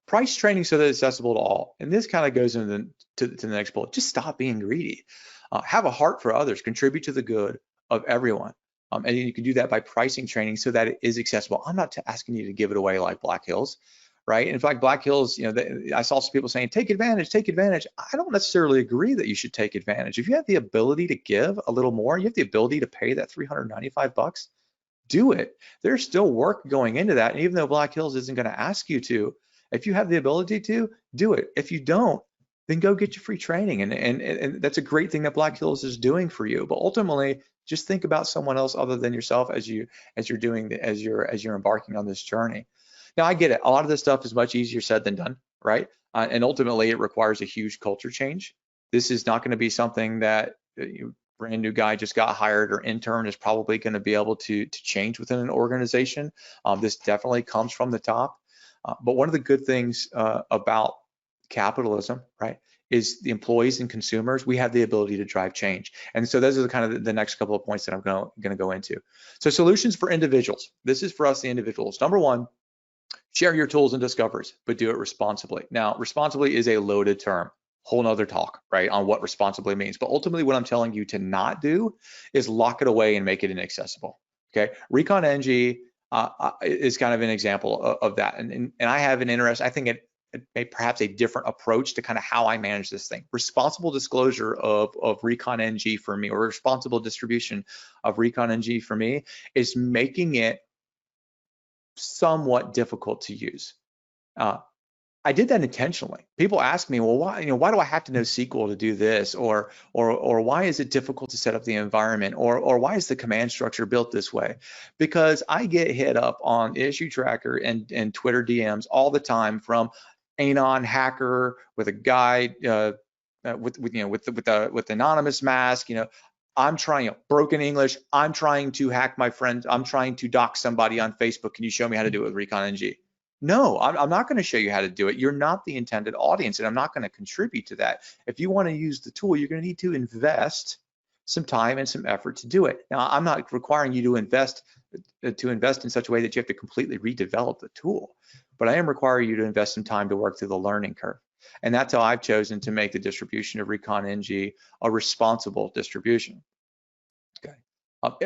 Price training so that it's accessible to all. And this kind of goes into the next bullet. Just stop being greedy. Have a heart for others. Contribute to the good of everyone. And you can do that by pricing training so that it is accessible. I'm not asking you to give it away like Black Hills, right? In fact, Black Hills, I saw some people saying, take advantage, take advantage. I don't necessarily agree that you should take advantage. If you have the ability to give a little more, you have the ability to pay that $395, do it. There's still work going into that. And even though Black Hills isn't going to ask you to, if you have the ability to, do it. If you don't, then go get your free training. And that's a great thing that Black Hills is doing for you. But ultimately, just think about someone else other than yourself as you're embarking on this journey. Now, I get it. A lot of this stuff is much easier said than done, right? And ultimately, it requires a huge culture change. This is not going to be something that brand new guy just got hired or intern is probably going to be able to change within an organization. This definitely comes from the top. But one of the good things about capitalism, right, is the employees and consumers, we have the ability to drive change. And so those are the kind of the next couple of points that I'm going to go into. So solutions for individuals. This is for us, the individuals. Number one, share your tools and discoveries, but do it responsibly. Now, responsibly is a loaded term. Whole nother talk, right, on what responsibly means. But ultimately, what I'm telling you to not do is lock it away and make it inaccessible. Okay, Recon NG is kind of an example of that. And I have an interest, I think it may perhaps a different approach to kind of how I manage this thing. Responsible disclosure of Recon NG for me, or responsible distribution of Recon NG for me, is making it somewhat difficult to use. I did that intentionally. People ask me, well, why do I have to know SQL to do this? Or why is it difficult to set up the environment? Or why is the command structure built this way? Because I get hit up on Issue Tracker and Twitter DMs all the time from anon hacker with a guy with anonymous mask. I'm trying, broken English, I'm trying to hack my friends, I'm trying to dox somebody on Facebook. Can you show me how to do it with Recon NG? No, I'm not going to show you how to do it. You're not the intended audience, and I'm not going to contribute to that. If you want to use the tool, you're going to need to invest some time and some effort to do it. Now, I'm not requiring you to invest in such a way that you have to completely redevelop the tool, but I am requiring you to invest some time to work through the learning curve. And that's how I've chosen to make the distribution of Recon NG a responsible distribution. Okay.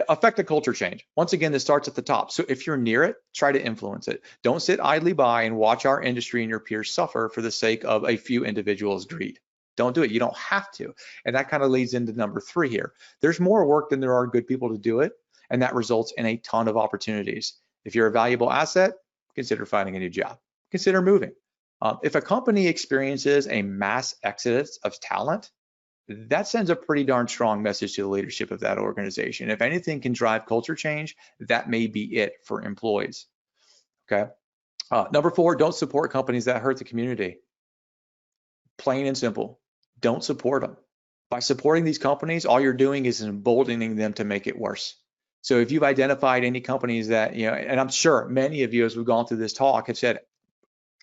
Affect the culture change. Once again, this starts at the top. So if you're near it, try to influence it. Don't sit idly by and watch our industry and your peers suffer for the sake of a few individuals' greed. Don't do it. You don't have to. And that kind of leads into number 3 here. There's more work than there are good people to do it, and that results in a ton of opportunities. If you're a valuable asset, consider finding a new job. Consider moving. If a company experiences a mass exodus of talent, that sends a pretty darn strong message to the leadership of that organization. If anything can drive culture change, that may be it for employees. Okay. Number 4, don't support companies that hurt the community. Plain and simple. Don't support them. By supporting these companies, all you're doing is emboldening them to make it worse. So if you've identified any companies that, and I'm sure many of you, as we've gone through this talk, have said,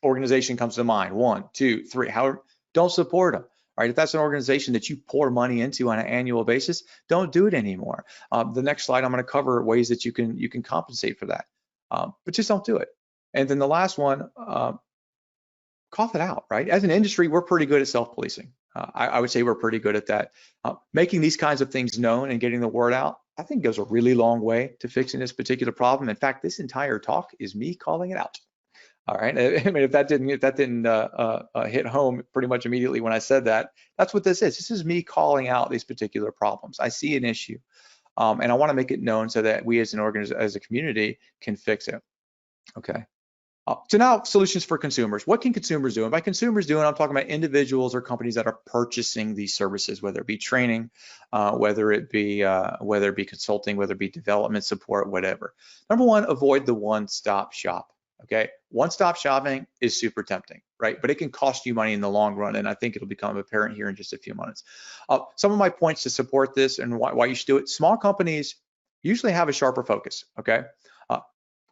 organization comes to mind, 1, 2, 3, however, don't support them. Right? If that's an organization that you pour money into on an annual basis, don't do it anymore. The next slide, I'm going to cover ways that you can compensate for that, but just don't do it. And then the last one, cough it out. Right? As an industry, we're pretty good at self-policing. I would say we're pretty good at that. Making these kinds of things known and getting the word out, I think, goes a really long way to fixing this particular problem. In fact, this entire talk is me calling it out. All right. I mean, if that didn't hit home pretty much immediately when I said that, that's what this is. This is me calling out these particular problems. I see an issue, and I want to make it known so that we as an organization, as a community, can fix it. Okay. So now, solutions for consumers. What can consumers do? And by consumers doing, I'm talking about individuals or companies that are purchasing these services, whether it be training, whether it be consulting, whether it be development support, whatever. Number 1, avoid the one-stop shop. Okay, one-stop shopping is super tempting, right? But it can cost you money in the long run, and I think it'll become apparent here in just a few minutes. Some of my points to support this and why you should do it. Small companies usually have a sharper focus, okay? A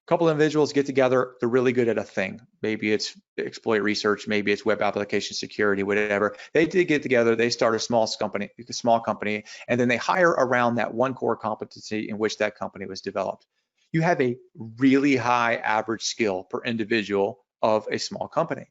couple of individuals get together, they're really good at a thing. Maybe it's exploit research, maybe it's web application security, whatever. They did get together, they start a small company, and then they hire around that one core competency in which that company was developed. You have a really high average skill per individual of a small company.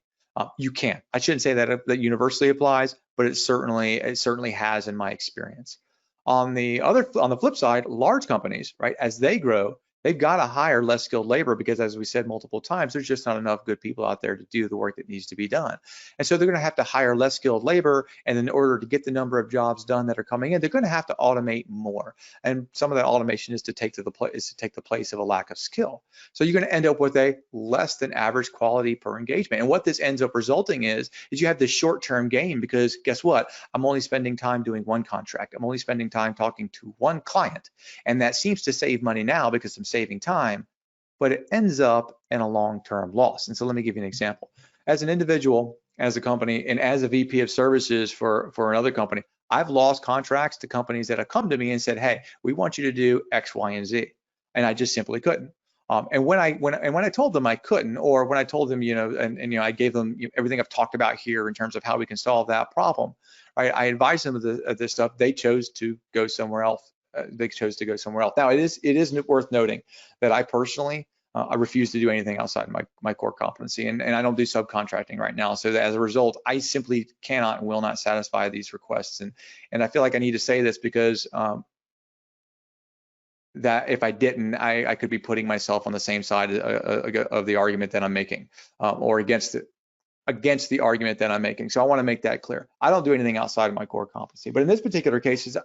You can. I shouldn't say that universally applies, but it certainly has in my experience. On the flip side, large companies, right, as they grow, they've got to hire less skilled labor because, as we said multiple times, there's just not enough good people out there to do the work that needs to be done. And so they're going to have to hire less skilled labor, and in order to get the number of jobs done that are coming in, they're going to have to automate more. And some of that automation is to take the place of a lack of skill. So you're going to end up with a less than average quality per engagement. And what this ends up resulting is you have this short-term gain because guess what? I'm only spending time doing one contract. I'm only spending time talking to one client, and that seems to save money now because I'm saving time, but it ends up in a long-term loss. And so let me give you an example. As an individual, as a company, and as a VP of services for another company, I've lost contracts to companies that have come to me and said, hey, we want you to do X, Y, and Z. And I just simply couldn't. And when I told them I couldn't, or when I told them, I gave them everything I've talked about here in terms of how we can solve that problem, right? I advised them of this stuff. They chose to go somewhere else. Now, it is worth noting that I personally, I refuse to do anything outside my core competency, and I don't do subcontracting right now. So as a result, I simply cannot and will not satisfy these requests. And I feel like I need to say this because that if I didn't, I could be putting myself on the same side of the argument that I'm making, or against the argument that I'm making. So I want to make that clear. I don't do anything outside of my core competency. But in this particular case,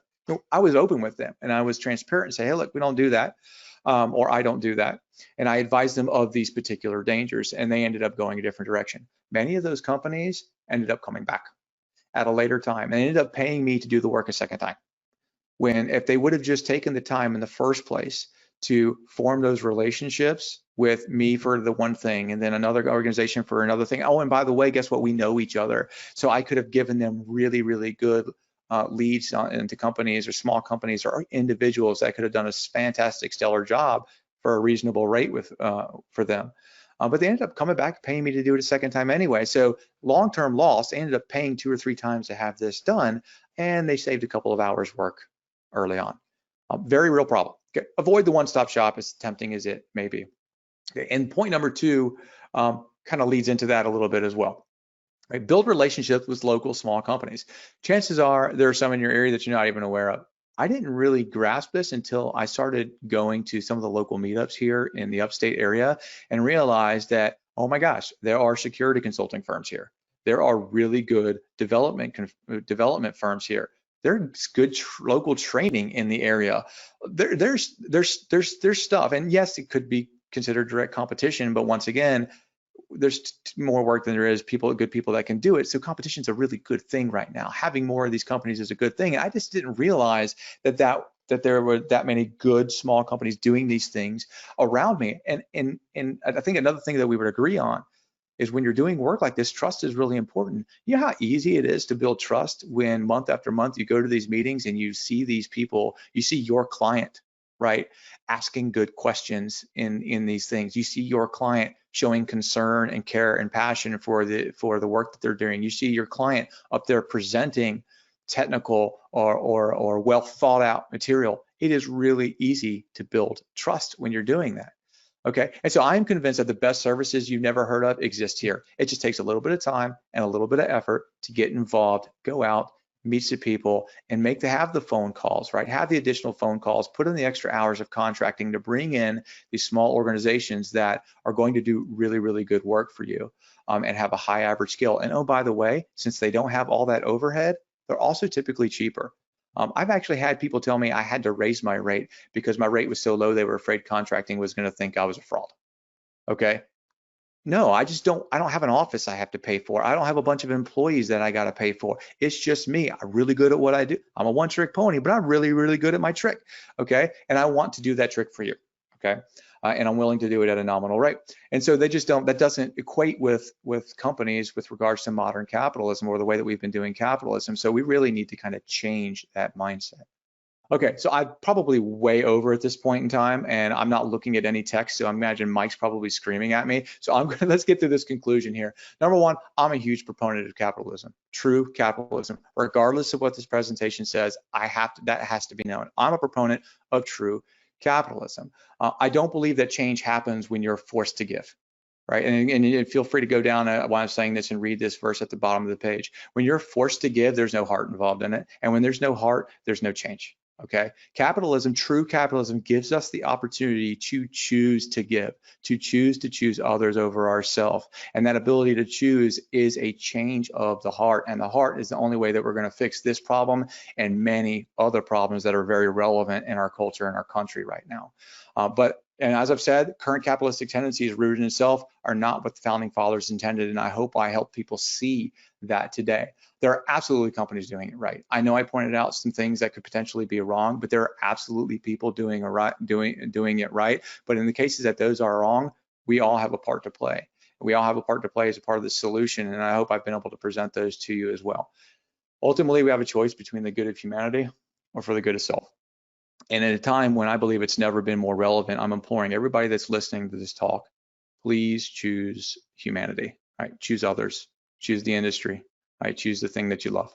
I was open with them and I was transparent and say, hey, look, we don't do that, or I don't do that. And I advised them of these particular dangers, and they ended up going a different direction. Many of those companies ended up coming back at a later time and ended up paying me to do the work a second time. When if they would have just taken the time in the first place to form those relationships with me for the one thing and then another organization for another thing. Oh, and by the way, guess what? We know each other. So I could have given them really, really good leads into companies or small companies or individuals that could have done a fantastic, stellar job for a reasonable rate for them. But they ended up coming back paying me to do it a second time anyway. So long-term loss, they ended up paying 2 or 3 times to have this done, and they saved a couple of hours work early on. Very real problem. Okay. Avoid the one-stop shop, as tempting as it may be. Okay. And point number 2 kind of leads into that a little bit as well. Right? Build relationships with local small companies. Chances are there are some in your area that you're not even aware of. I didn't really grasp this until I started going to some of the local meetups here in the upstate area and realized that, oh my gosh, there are security consulting firms here. There are really good development firms here. There's good local training in the area. There's stuff, and yes, it could be considered direct competition, but once again, there's more work than there is good people that can do it. So competition is a really good thing right now. Having more of these companies is a good thing. And I just didn't realize that there were that many good small companies doing these things around me. And I think another thing that we would agree on is when you're doing work like this, trust is really important. You know how easy it is to build trust when month after month you go to these meetings and you see these people, you see your client, right, asking good questions in these things. You see your client showing concern and care and passion for the work that they're doing. You see your client up there presenting technical or well thought out material. It is really easy to build trust when you're doing that. Okay, and so I'm convinced that the best services you've never heard of exist here. It just takes a little bit of time and a little bit of effort to get involved, go out, meet some people, and have the phone calls, right? Have the additional phone calls, put in the extra hours of contracting to bring in these small organizations that are going to do really, really good work for you and have a high average skill. And oh, by the way, since they don't have all that overhead, they're also typically cheaper. I've actually had people tell me I had to raise my rate because my rate was so low they were afraid contracting was going to think I was a fraud. Okay. No, I don't have an office I have to pay for. I don't have a bunch of employees that I got to pay for. It's just me. I'm really good at what I do. I'm a one-trick pony, but I'm really, really good at my trick. Okay. And I want to do that trick for you. Okay. And I'm willing to do it at a nominal rate. And so that doesn't equate with companies with regards to modern capitalism or the way that we've been doing capitalism. So we really need to kind of change that mindset. Okay, so I'm probably way over at this point in time, and I'm not looking at any text, so I imagine Mike's probably screaming at me. So let's get to this conclusion here. Number one, I'm a huge proponent of capitalism, true capitalism. Regardless of what this presentation says, that has to be known. I'm a proponent of true capitalism. I don't believe that change happens when you're forced to give. Right, and feel free to go down while I'm saying this and read this verse at the bottom of the page. When you're forced to give, there's no heart involved in it, and when there's no heart, there's no change. Okay, capitalism, true capitalism, gives us the opportunity to choose to give, to choose others over ourselves, and that ability to choose is a change of the heart, and the heart is the only way that we're going to fix this problem and many other problems that are very relevant in our culture and our country right now. And as I've said, current capitalistic tendencies rooted in self are not what the founding fathers intended, and I hope I help people see that today. There are absolutely companies doing it right. I know I pointed out some things that could potentially be wrong, but there are absolutely people doing it right. But in the cases that those are wrong, we all have a part to play. We all have a part to play as a part of the solution, and I hope I've been able to present those to you as well. Ultimately, we have a choice between the good of humanity or for the good of self. And at a time when I believe it's never been more relevant, I'm imploring everybody that's listening to this talk, please choose humanity, right? Choose others, choose the industry, right? Choose the thing that you love.